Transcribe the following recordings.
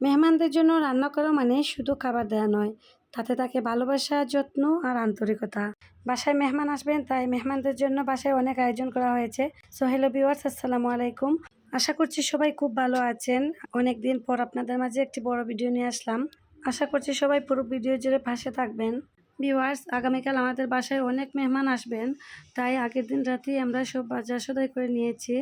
মেহমানদের জন্য রান্না করা মানে শুধু খাবার দেওয়া নয়, তাতে থাকে ভালোবাসা, যত্ন আর আন্তরিকতা। বাসায় মেহমান আসবেন, তাই মেহমানদের জন্য বাসায় অনেক আয়োজন করা হয়েছে। সো হ্যালো ভিউয়ার্স, আসসালামু আলাইকুম। আশা করছি সবাই খুব ভালো আছেন। অনেকদিন পর আপনাদের মাঝে একটি বড় ভিডিও নিয়ে আসলাম। আশা করছি সবাই পুরো ভিডিও জুড়ে পাশে থাকবেন। ভিউয়ার্স, আগামীকাল আমাদের বাসায় অনেক মেহমান আসবেন, তাই আগের দিন রাতেই আমরা সব বাজার সদাই করে নিয়েছি,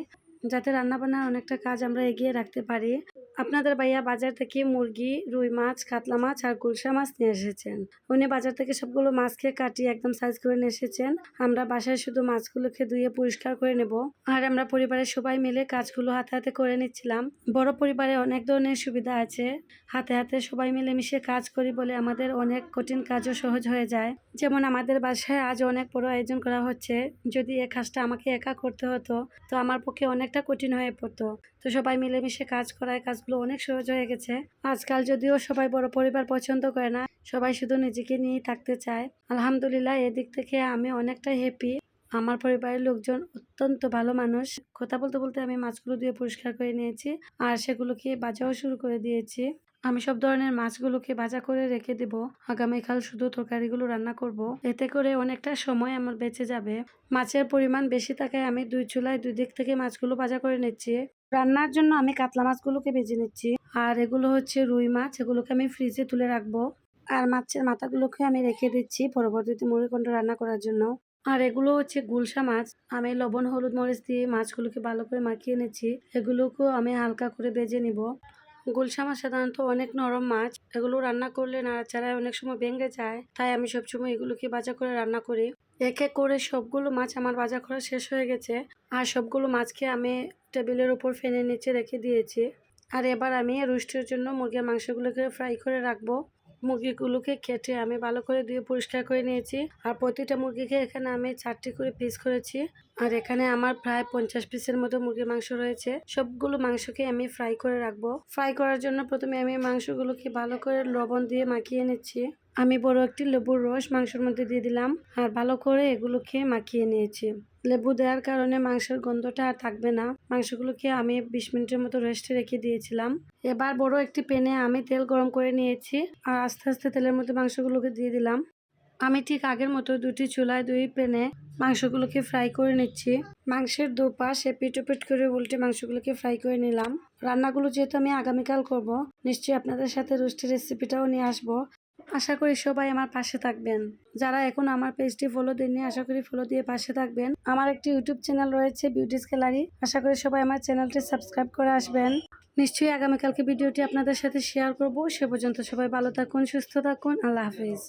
যাতে রান্নাবান্নার অনেকটা কাজ আমরা এগিয়ে রাখতে পারি। আপনাদের ভাইয়া বাজার থেকে মুরগি, রুই মাছ, কাতলা মাছ আর গুলশা মাছ নিয়ে এসেছেন। উনি বাজার থেকে সবগুলো মাছকে কাটিয়ে একদম সাইজ করে নিয়ে এসেছেন। আমরা বাসায় শুধু মাছগুলোকে ধুয়ে পরিষ্কার করে নেব। আর আমরা পরিবারের সবাই মিলে কাজগুলো হাতে হাতে করে নিচ্ছিলাম। বড় পরিবারে অনেক ধরনের সুবিধা আছে। হাতে হাতে সবাই মিলেমিশে কাজ করি বলে আমাদের অনেক কঠিন কাজও সহজ হয়ে যায়। যেমন আমাদের বাসায় আজ অনেক বড় আয়োজন করা হচ্ছে। যদি এই কাজটা আমাকে একা করতে হতো তো আমার পক্ষে অনেকটা কঠিন হয়ে পড়তো। তো সবাই মিলেমিশে কাজ করায় কাজগুলো অনেক সহজ হয়ে গেছে। আজকাল যদিও সবাই বড় পরিবার পছন্দ করে না, সবাই শুধু নিজেকে নিয়েই থাকতে চায়। আলহামদুলিল্লাহ, এদিক থেকে আমি অনেকটা হ্যাপি। আমার পরিবারের লোকজন অত্যন্ত ভালো মানুষ। কথা বলতে বলতে আমি মাছগুলো দিয়ে পরিষ্কার করে নিয়েছি আর সেগুলোকে ভাজাও শুরু করে দিয়েছি। আমি সব ধরনের মাছগুলোকে ভাজা করে রেখে দেব। আগামীকাল শুধু তরকারিগুলো রান্না করব। এতে করে অনেকটা সময় আমার বেঁচে যাবে। মাছের পরিমাণ বেশি থাকায় আমি 2 চুলায় 2 দিক থেকে মাছগুলো ভাজা করে নিচ্ছি। রান্নার জন্য আমি কাতলা মাছগুলোকে ভেজে নিচ্ছি। আর এগুলো হচ্ছে রুই মাছ, এগুলোকে আমি ফ্রিজে তুলে রাখবো। আর মাছের মাথাগুলোকে আমি রেখে দিচ্ছি পরবর্তীতে মুড়িঘণ্ট রান্না করার জন্য। আর এগুলো হচ্ছে গুলশা মাছ। আমি লবণ, হলুদ, মরিচ দিয়ে মাছগুলোকে ভালো করে মাখিয়ে নিচ্ছি। এগুলোকেও আমি হালকা করে ভেজে নিব। গুলশা মাছ সাধারণত অনেক নরম মাছ। এগুলো রান্না করলে নাড়াচাড়ায় অনেক সময় ভেঙে যায়, তাই আমি সবসময় এগুলোকে ভাজা করে রান্না করি। এক এক করে সবগুলো মাছ আমার ভাজা করা শেষ হয়ে গেছে। আর সবগুলো মাছকে আমি টেবিলের উপর ফ্যানের নিচে রেখে দিয়েছি। আর এবার আমি রোস্টের জন্য মুরগির মাংসগুলোকে ফ্রাই করে রাখবো। মুরগিগুলোকে কেটে আমি ভালো করে ধুয়ে পরিষ্কার করে নিয়েছি। আর প্রতিটা মুরগিকে এখানে আমি 4টি করে পিস করেছি। আর এখানে আমার প্রায় 50 পিসের মতো মুরগির মাংস রয়েছে। সবগুলো মাংসকে আমি ফ্রাই করে রাখবো। ফ্রাই করার জন্য প্রথমে আমি মাংসগুলোকে ভালো করে লবণ দিয়ে মাখিয়ে নিচ্ছি। আমি বড় একটি লেবুর রস মাংসের মধ্যে দিয়ে দিলাম আর ভালো করে এগুলোকে মাখিয়ে নিয়েছি। লেবু দেওয়ার কারণে মাংসের গন্ধটা আর থাকবে না। মাংসগুলোকে আমি 20 মিনিটের মতো রেস্টে রেখে দিয়েছিলাম। এবার বড় একটি প্যানে আমি তেল গরম করে নিয়েছি আর আস্তে আস্তে তেলের মধ্যে মাংসগুলোকে দিয়ে দিলাম। আমি ঠিক আগের মতো 2টি চুলায় 2 প্যানে মাংসগুলোকে ফ্রাই করে নিচ্ছি। মাংসের দুপাশ এপিট ওপিট করে উল্টে মাংসগুলোকে ফ্রাই করে নিলাম। রান্নাগুলো যেহেতু আমি আগামীকাল করব, নিশ্চয়ই আপনাদের সাথে রোস্টের রেসিপিটাও নিয়ে আসবো। আশা করি সবাই আমার পাশে থাকবেন। যারা এখন আমার পেজটি ফলো দেননি, আশা করি ফলো দিয়ে পাশে থাকবেন। আমার একটি ইউটিউব চ্যানেল রয়েছে, বিউটিস গ্যালারি। আশা করি সবাই আমার চ্যানেলটি সাবস্ক্রাইব করে আসবেন। নিশ্চয়ই আগামীকালকে ভিডিওটি আপনাদের সাথে শেয়ার করব। সে পর্যন্ত সবাই ভালো থাকুন, সুস্থ থাকুন। আল্লাহ হাফিজ।